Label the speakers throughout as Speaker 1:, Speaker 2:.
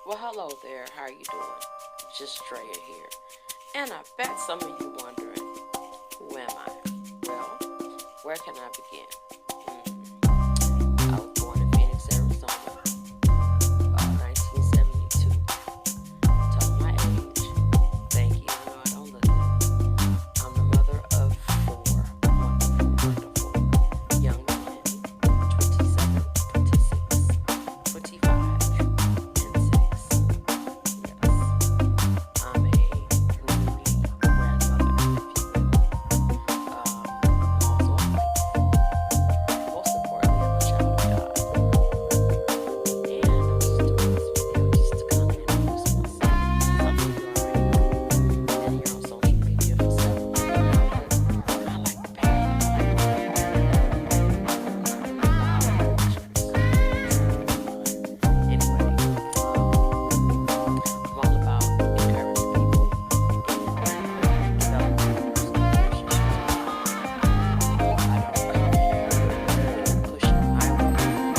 Speaker 1: Well, hello there. How are you doing? JustDreya here. And I bet some of you wondering, who am I? Well, where can I begin? I was born in Phoenix, Arizona, 1972. Tell my age. Thank you. No, I don't look it. I'm the mother of four wonderful young men, 27, 26, 25, and 6. Yes. I'm a newly grandmother, if you will. I'm also a wife. Most importantly, I'm a child of God. And I'm just doing this video just to kind of introduce myself. Some of you already know. Been here on social media for several years now, but I like to anyway, I'm all about encouraging people and developing personal relationships. I don't come here pushing my way. I just want to come on social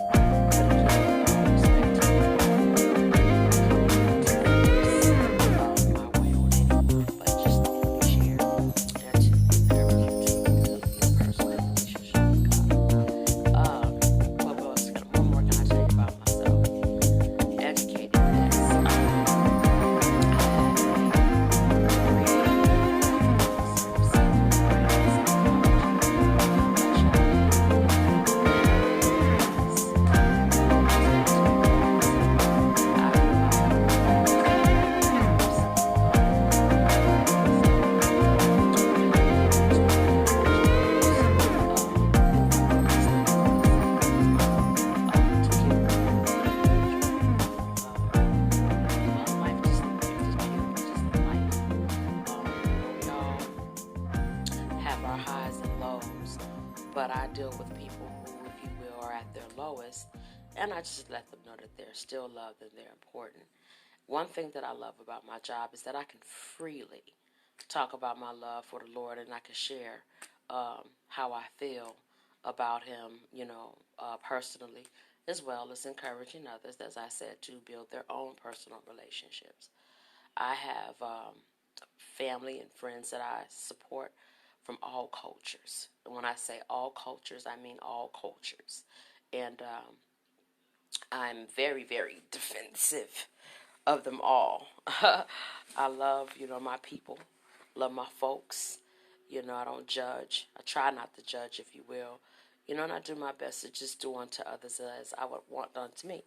Speaker 1: media to share and to encourage. I just have a Jesus have our highs and lows, but I deal with people who, if you will, are at their lowest, and I just let them know that they're still loved and they're important. One thing that I love about my job is that I can freely talk about my love for the Lord, and I can share how I feel about Him, personally, as well as encouraging others, as I said, to build their own personal relationships. I have family and friends that I support from all cultures. And when I say all cultures, I mean all cultures. And I'm very, very defensive of them all. I love, my people, love my folks. I don't judge. I try not to judge, if you will. And I do my best to just do unto others as I would want done to me.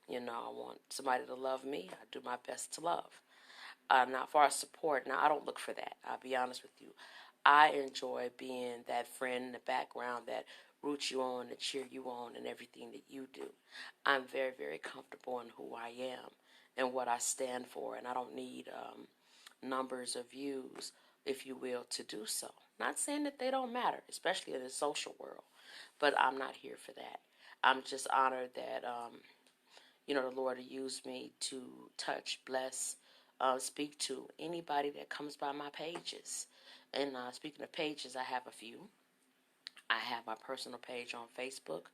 Speaker 1: I want somebody to love me. I do my best to love. Now, as far as support, now I don't look for that. I'll be honest with you. I enjoy being that friend in the background that roots you on, that cheer you on, and everything that you do. I'm very, very comfortable in who I am and what I stand for, and I don't need numbers or views, if you will, to do so. Not saying that they don't matter, especially in the social world, but I'm not here for that. I'm just honored that the Lord used me to touch, bless, speak to anybody that comes by my pages. And speaking of pages, I have a few. I have my personal page on Facebook,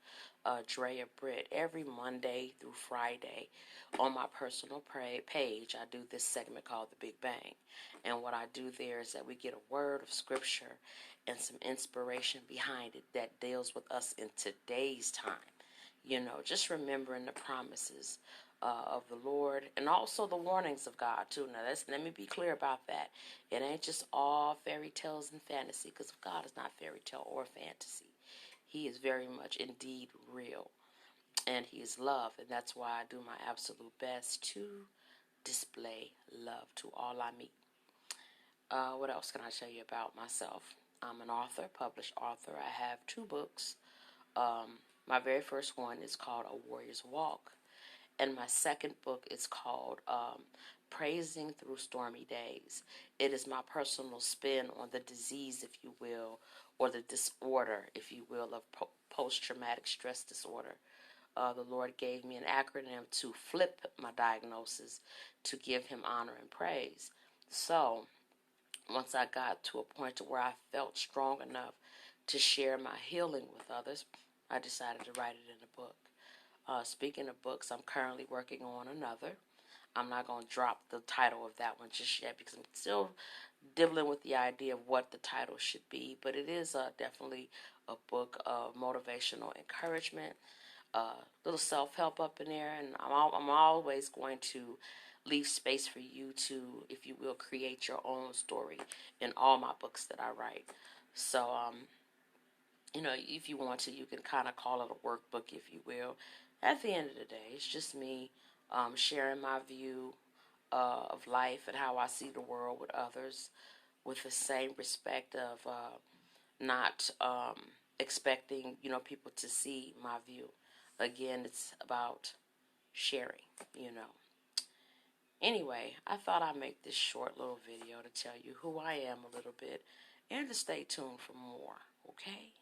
Speaker 1: Dreya Britt. Every Monday through Friday on my personal page, I do this segment called The Big Bang. And what I do there is that we get a word of scripture and some inspiration behind it that deals with us in today's time. Just remembering the promises of the Lord and also the warnings of God, too. Now, let me be clear about that. It ain't just all fairy tales and fantasy, because God is not fairy tale or fantasy. He is very much indeed real, and He is love, and that's why I do my absolute best to display love to all I meet. What else can I tell you about myself? I'm an author, published author. I have 2 books. My very first one is called A Warrior's Walk, and my second book is called Praising Through Stormy Days. It is my personal spin on the disease, if you will, or the disorder, if you will, of post-traumatic stress disorder. the Lord gave me an acronym to flip my diagnosis to give him honor and praise. So once I got to a point to where I felt strong enough to share my healing with others, I decided to write it in a book. Speaking of books, I'm currently working on another. I'm not going to drop the title of that one just yet because I'm still dibbling with the idea of what the title should be. But it is definitely a book of motivational encouragement, little self-help up in there. And I'm always going to leave space for you to, if you will, create your own story in all my books that I write. So, if you want to, you can kind of call it a workbook, if you will. At the end of the day, it's just me sharing my view of life and how I see the world with others with the same respect of not expecting, people to see my view. Again, it's about sharing. Anyway, I thought I'd make this short little video to tell you who I am a little bit and to stay tuned for more, okay?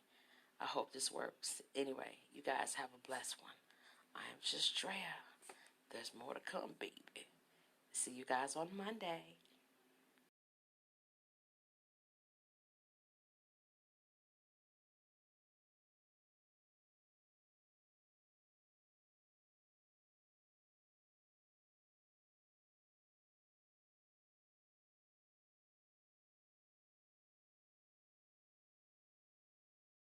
Speaker 1: I hope this works. Anyway, you guys have a blessed one. I am JustDreya. There's more to come, baby. See you guys on Monday.